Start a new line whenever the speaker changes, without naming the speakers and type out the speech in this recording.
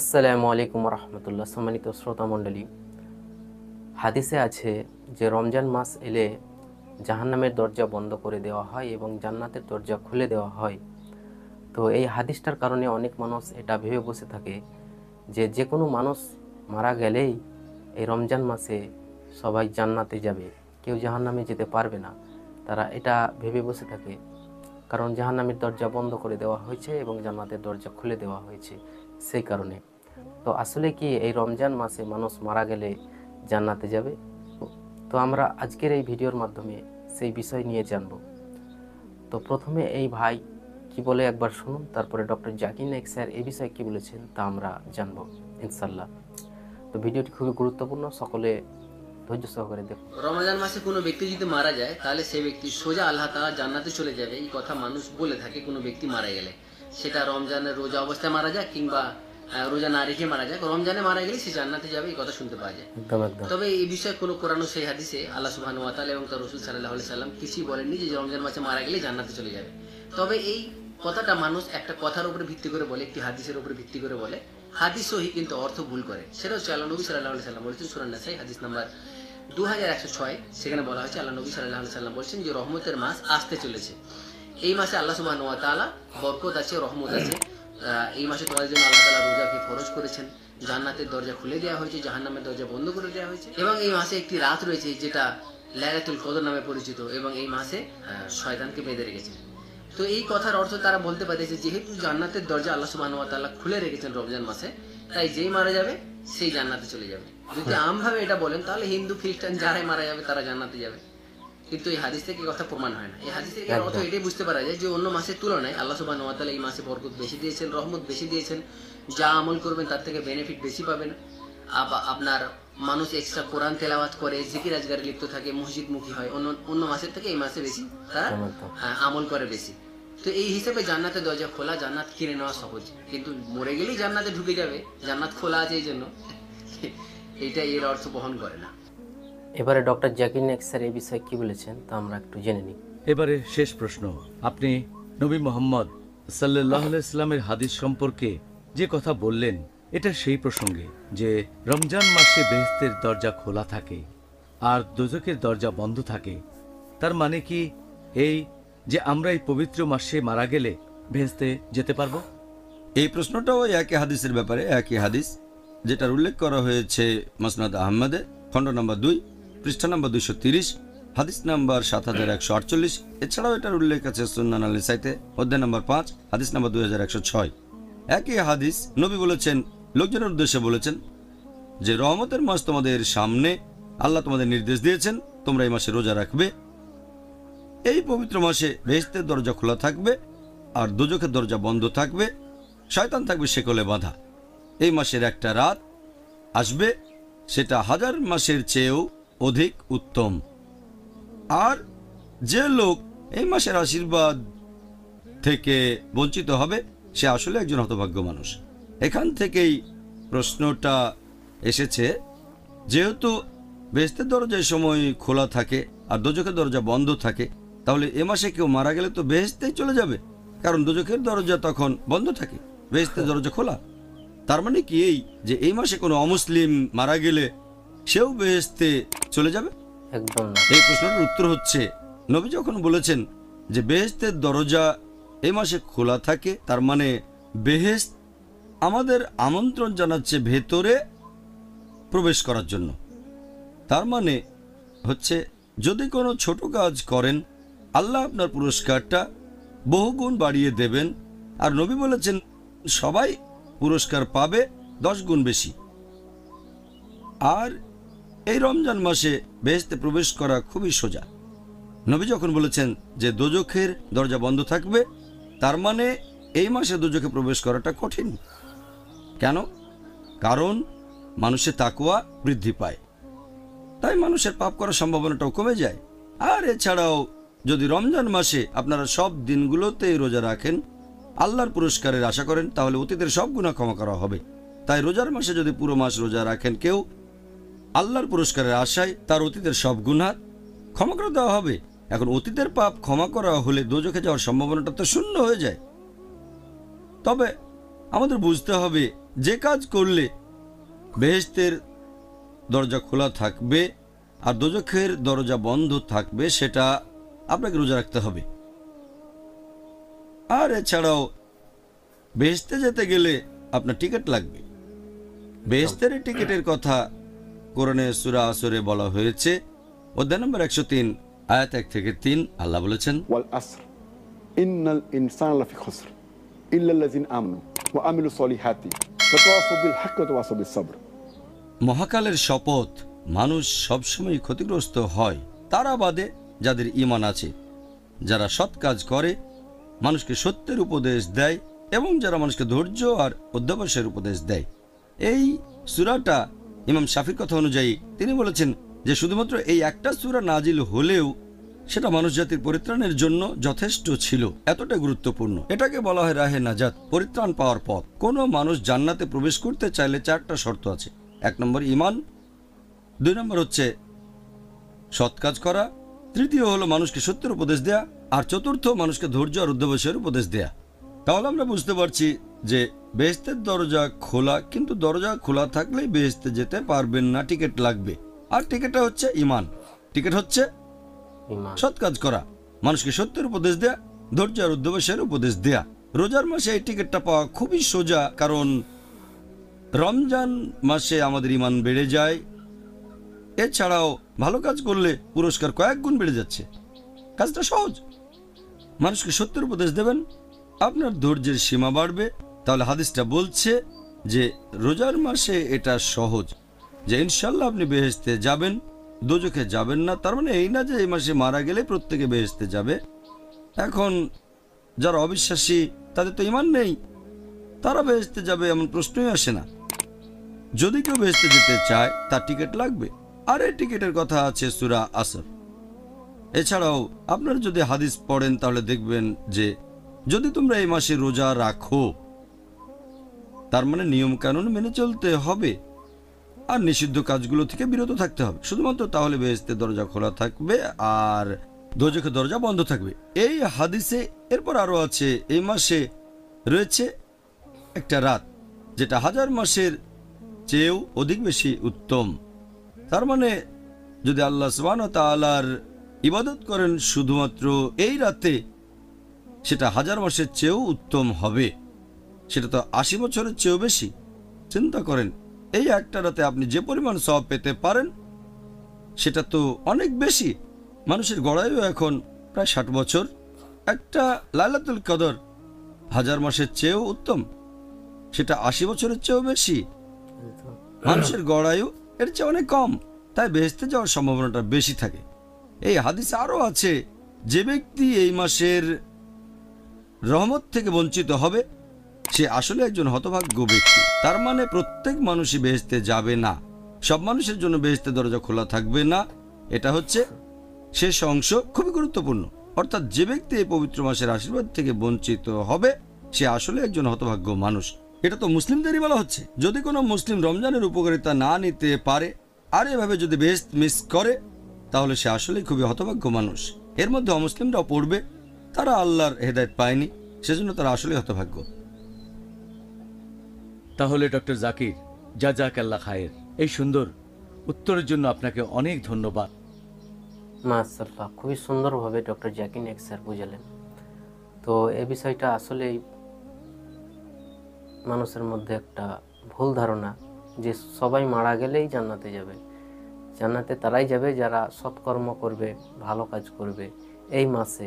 আসসালামু আলাইকুম রহমতুল্লাহ। সম্মানিত শ্রোতা মণ্ডলী, হাদিসে আছে যে রমজান মাস এলে জাহান্নামের দরজা বন্ধ করে দেওয়া হয় এবং জান্নাতের দরজা খুলে দেওয়া হয়। তো এই হাদিসটার কারণে অনেক মানুষ এটা ভেবে বসে থাকে যে যে কোনো মানুষ মারা গেলেই এই রমজান মাসে সবাই জান্নাতে যাবে, কেউ জাহান্নামে যেতে পারবে না। তারা এটা ভেবে বসে থাকে, কারণ জাহান্নামের দরজা বন্ধ করে দেওয়া হয়েছে এবং জান্নাতের দরজা খুলে দেওয়া হয়েছে, সেই কারণে। তো আসলে কি এই রমজান মাসে মানুষ মারা গেলে জান্নাতে যাবে? তো আমরা আজকের এই ভিডিওর মাধ্যমে সেই বিষয় নিয়ে জানব। তো প্রথমে এই ভাই কি বলে একবার শুনুন, তারপরে ডক্টর জাকির নায়েক স্যার এই বিষয়ে কি বলেছেন তা আমরা জানবো ইনশাল্লাহ। তো ভিডিওটি খুবই গুরুত্বপূর্ণ, সকলে ধৈর্য সহকারে দেখুন।
রমজান মাসে কোনো ব্যক্তি যদি মারা যায় তাহলে সেই ব্যক্তি সোজা আল্লাহ তাআলা জান্নাতে চলে যাবে, এই কথা মানুষ বলে থাকে। কোনো ব্যক্তি মারা গেলে, সেটা রমজানের রোজা অবস্থায় মারা যায় কিংবা রোজা না রেখে মারা যায়, রমজানে মারা গেলে সে জান্নাতে যাবে, এই কথা শুনতে পাওয়া যায়।
একদম একদম।
তবে এই বিষয়ে কোনো কোরআন ও সেই হাদিসে আল্লাহ সুবহানাহু ওয়া তাআলা এবং তার রাসূল সাল্লাল্লাহু আলাইহি সাল্লাম কিছুই বলেননি যে রমজান মাসে মারা গেলে জান্নাতে চলে যাবে। তবে এই কথাটা মানুষ একটা কথার উপরে ভিত্তি করে বলে, একটি হাদিসের উপরে ভিত্তি করে বলে। হাদিস সহি কিন্তু অর্থ ভুল করে। সেটা হচ্ছে আল্লাহ নবী সাল্লাল্লাহু আলাইহি সাল্লাম বলেছেন সূরা নাসাই হাদিস নাম্বার 2106, সেখানে বলা হয়েছে আল্লাহ নবী সাল্লাল্লাহু আলাইহি সাল্লাম বলেছেন যে রহমতের মাস আসতে চলেছে। এই মাসে আল্লাহ সুবহানাহু ওয়া তাআলা বরকত আছে, রহমত আছে। এই মাসে তোমাদের জন্য আল্লাহ তাআলা রোজাকে ফরজ করেছেন, জান্নাতের দরজা খুলে দেওয়া হয়েছে, জাহান্নামের দরজা বন্ধ করে দেওয়া হয়েছে, এবং এই মাসে একটি রাত রয়েছে যেটা লাইলাতুল কদর নামে পরিচিত, এবং এই মাসে শয়তানকে বেঁধে রেখেছেন। তো এই কথার অর্থ তারা বলতে পারতেছে যেহেতু জান্নাতের দরজা আল্লাহ সুবহানাহু ওয়া তাআলা খুলে রেখেছেন রমজান মাসে, তাই যেই মারা যাবে সেই জান্নাতে চলে যাবে। যদি আমভাবে এটা বলেন তাহলে হিন্দু খ্রিস্টান যারাই মারা যাবে তারা জান্নাতে যাবে, কিন্তু এই হাদিস থেকে কথা প্রমাণ হয় না। এই হাদিস থেকে অর্থ এটাই বুঝতে পারা যায় যে অন্য মাসের তুলনায় আল্লাহ সুবহানাহু ওয়া তাআলা এই মাসে বরকত বেশি দিয়েছেন, রহমত বেশি দিয়েছেন। যা আমল করবেন তার থেকে বেনিফিট বেশি পাবেন। আপনার মানুষ এক্সট্রা কোরআন তেলাওয়াত করে, জিকির আজগারে লিপ্ত থাকে, মসজিদমুখী হয়। অন্য মাসের থেকে এই মাসে বেশি তারা আমল করে বেশি। তো এই হিসেবে জান্নাতের দরজা খোলা, জান্নাত কিনে নেওয়া সহজ, কিন্তু মরে গেলেই জান্নাতে ঢুকে যাবে, জান্নাত খোলা আছে এই জন্য, এটা এর অর্থ বহন করে না।
এবারে ডক্টর জাকির নায়েক স্যার এই বিষয়ে কি বলেছেন তা আমরা একটু জেনে নিই।
এবারে শেষ প্রশ্ন, আপনি নবী মোহাম্মদ সাল্লাল্লাহু আলাইহি সাল্লামের হাদিস সম্পর্কে যে কথা বললেন, এটা সেই প্রসঙ্গে যে রমজান মাসে বেহেশতের দরজা খোলা থাকে আর দোজখের দরজা বন্ধ থাকে। তার মানে কি এই যে আমরা এই পবিত্র মাসে মারা গেলে বেহেশতে যেতে পারবো?
এই প্রশ্নটাও একই হাদিসের ব্যাপারে, একই হাদিস যেটার উল্লেখ করা হয়েছে মুসনাদ আহমদে, খণ্ড নম্বর 2, পৃষ্ঠা নম্বর 230, হাদিস নাম্বার 7148। এছাড়াও এটার উল্লেখ আছে সুন্নান আল নিসাইতে, অধ্যায় নম্বর 5, হাদিস নাম্বার 2106। একই হাদিস নবী বলেছেন, লোকজনের উদ্দেশ্যে বলেছেন যে রহমতের মাস তোমাদের সামনে, আল্লাহ তোমাদের নির্দেশ দিয়েছেন তোমরা এই মাসে রোজা রাখবে। এই পবিত্র মাসে বেহেশতের দরজা খোলা থাকবে আর দোজখের দরজা বন্ধ থাকবে, শয়তান থাকবে শেকলে বাঁধা। এই মাসের একটা রাত আসবে, সেটা 1000 মাসের চেয়েও অধিক উত্তম। আর যে লোক এই মাসের আশীর্বাদ থেকে বঞ্চিত হবে সে আসলে একজন হতভাগ্য মানুষ। এখান থেকেই প্রশ্নটা এসেছে, যেহেতু বেহেশতের দরজা এই সময় খোলা থাকে আর দোজখের দরজা বন্ধ থাকে, তাহলে এ মাসে কেউ মারা গেলে তো বেহেশতেই চলে যাবে, কারণ দোজখের দরজা তখন বন্ধ থাকে, বেহেশতের দরজা খোলা। তার মানে কি এই যে এই মাসে কোনো অমুসলিম মারা গেলে সেও বেহেশতে চলে যাবে?
একদম না।
এই প্রশ্নের উত্তর হচ্ছে, নবী যখন বলেছেন যে বেহেশতের দরজা এই মাসে খোলা থাকে, তার মানে বেহেশত আমাদের আমন্ত্রণ জানাচ্ছে ভেতরে প্রবেশ করার জন্য। তার মানে হচ্ছে যদি কোনো ছোট কাজ করেন আল্লাহ আপনার পুরস্কারটা বহুগুণ বাড়িয়ে দেবেন। আর নবী বলেছেন সবাই পুরস্কার পাবে 10 গুণ বেশি। আর এই রমজান মাসে বেহেশতে প্রবেশ করা খুবই সোজা। নবী যখন বলেছেন যে দোজখের দরজা বন্ধ থাকবে, তার মানে এই মাসে দোজখে প্রবেশ করাটা কঠিন। কেন? কারণ মানুষের তাকওয়া বৃদ্ধি পায়, তাই মানুষের পাপ করার সম্ভাবনাটাও কমে যায়। আর এছাড়াও যদি রমজান মাসে আপনারা সব দিনগুলোতেই রোজা রাখেন, আল্লাহর পুরস্কারের আশা করেন, তাহলে অতীতের সব গুনাহ ক্ষমা করা হবে। তাই রোজার মাসে যদি পুরো মাস রোজা রাখেন কেউ, আল্লাহর পুরস্কারের আশায় তার অতীতের সব গুনাহ ক্ষমা করে দেওয়া হবে। এখন অতীতের পাপ ক্ষমা করা হলে দোজখে যাওয়ার সম্ভাবনাটা তো শূন্য হয়ে যায়। তবে আমাদের বুঝতে হবে যে কাজ করলে বেহেশতের দরজা খোলা থাকবে আর দোজখের দরজা বন্ধ থাকবে সেটা আপনাকে রোজা রাখতে হবে। আর এছাড়াও বেহেশতে যেতে গেলে আপনার টিকিট লাগবে। বেহেশতের এই টিকিটের কথা কোরআনে সূরা আসরে বলা হয়েছে, অধ্যায় নম্বর 103 আয়াত 1 থেকে 3। আল্লাহ বলেছেন,
والعصر إن الإنسان لفي خسر إلا الذين آمنوا وعملوا الصالحات وتواصوا بالحق وتواصوا بالصبر।
মহাকালের শপথ, মানুষ সবসময় ক্ষতিগ্রস্ত হয় তারা বাদে যাদের ঈমান আছে, যারা সৎ কাজ করে, মানুষকে সত্যের উপদেশ দেয় এবং যারা মানুষকে ধৈর্য আর অধ্যবসায়ের উপদেশ দেয়। এই সূরাটা ইমাম শাফির কথা অনুযায়ী তিনি বলেছেন যে শুধুমাত্র এই একটা সূরা নাজিল হলেও সেটা মানুষ জাতির পরিত্রাণের জন্য যথেষ্ট ছিল, এতটা গুরুত্বপূর্ণ। এটাকে বলা হয় রাহে নাজাত, পরিত্রাণ পাওয়ার পথ। কোনো মানুষ জান্নাতে প্রবেশ করতে চাইলে 4টা শর্ত আছে। 1 নম্বর ঈমান, 2 নম্বর হচ্ছে সৎ কাজ করা, তৃতীয় হলো মানুষকে সত্যের উপদেশ দেয়া, আর চতুর্থ মানুষকে ধৈর্য আর অধ্যবসায়ের উপদেশ দেয়া। তাহলে আমরা বুঝতে পারছি যে বেহেশতের দরজা খোলা, কিন্তু দরজা খোলা থাকলেই বেহেশতে যেতে পারবেন না, টিকিট লাগবে। আর টিকিটটা হচ্ছে ঈমান, টিকিট হচ্ছে
ঈমান।
সৎ কাজ করা, মানুষকে সত্যের উপদেশ দেয়া, ধৈর্য আর অধ্যবসায়ের উপদেশ দেয়া। রোজার মাসে এই টিকিটটা পাওয়া খুবই সোজা, কারণ রমজান মাসে আমাদের ঈমান বেড়ে যায়। এছাড়াও ভালো কাজ করলে পুরস্কার কয়েক গুণ বেড়ে যাচ্ছে। কাজটা সহজ, মানুষকে সত্যের উপদেশ দেবেন, আপনার ধৈর্যের সীমা বাড়বে। তাহলে হাদিসটা বলছে যে রোজার মাসে এটা সহজ, যে ইনশাল্লাহ আপনি বেহেশতে যাবেন, দোজখে যাবেন না। তার মানে এই না যে এই মাসে মারা গেলে প্রত্যেকে বেহেশতে যাবে। এখন যারা অবিশ্বাসী, তাদের তো ঈমান নেই, তারা বেহেশতে যাবে এমন প্রশ্নই আসে না। যদি কেউ বেহেশতে যেতে চায় তার টিকিট লাগবে, আর এই টিকিটের কথা আছে সূরা আসর। এছাড়াও আপনারা যদি হাদিস পড়েন তাহলে দেখবেন যে যদি তোমরা এই মাসে রোজা রাখো, তার মানে নিয়ম কানুন মেনে চলতে হবে আর নিষিদ্ধ কাজগুলো থেকে বিরত থাকতে হবে, শুধুমাত্র তাহলে বেহেশতের দরজা খোলা থাকবে আর দোজখের দরজা বন্ধ থাকবে। এই হাদিসে এরপর আরো আছে, এই মাসে রয়েছে একটা রাত যেটা 1000 মাসের চেয়েও অধিক বেশি উত্তম। তার মানে যদি আল্লাহ সুবহানাহু ওয়া তাআলার ইবাদত করেন শুধুমাত্র এই রাতে, সেটা 1000 মাসের চেয়েও উত্তম হবে। সেটা তো 80 বছরের চেয়েও বেশি। চিন্তা করেন, এই একটা রাতে আপনি যে পরিমাণ সওয়াব পেতে পারেন সেটা তো অনেক বেশি। মানুষের গড়ায়ও এখন প্রায় 60 বছর। একটা লাইলাতুল কদর 1000 মাসের চেয়েও উত্তম, সেটা 80 বছরের চেয়েও বেশি। মানুষের গড়ায়ু এর চেয়ে অনেক কম, তাই বেহেশতে যাওয়ার সম্ভাবনাটা বেশি থাকে। এই হাদিসে আরো আছে, যে ব্যক্তি এই মাসের রহমত থেকে বঞ্চিত হবে সে আসলে একজন হতভাগ্য ব্যক্তি। তার মানে প্রত্যেক মানুষই বেহেশতে যাবে না, সব মানুষের জন্য বেহেশতের দরজা খোলা থাকবে না। এটা হচ্ছে শেষ অংশ, খুবই গুরুত্বপূর্ণ। অর্থাৎ যে ব্যক্তি এই পবিত্র মাসের আশীর্বাদ থেকে বঞ্চিত হবে সে আসলে একজন হতভাগ্য মানুষ। এটা তো মুসলিমদেরই বলা হচ্ছে। যদি কোনো মুসলিম রমজানের উপকারিতা না নিতে পারে আর এভাবে যদি বেহেশত মিস করে, তাহলে সে আসলেই খুবই হতভাগ্য মানুষ। এর মধ্যে অমুসলিমরাও পড়বে, তারা আল্লাহর হেদায়েত পায়নি, সেজন্য তারা আসলেই হতভাগ্য।
তাহলে ডক্টর জাকির, জাযাকাল্লাহ খায়ের, এই সুন্দর উত্তরের জন্য আপনাকে অনেক ধন্যবাদ।
মাশাআল্লাহ, খুবই সুন্দরভাবে ডক্টর জাকির নায়েক স্যার বুঝালেন। তো এই বিষয়টা আসলেই মানুষের মধ্যে একটা ভুল ধারণা যে সবাই মারা গেলেই জান্নাতে যাবে। জান্নাতে তারাই যাবে যারা সৎকর্ম করবে, ভালো কাজ করবে এই মাসে।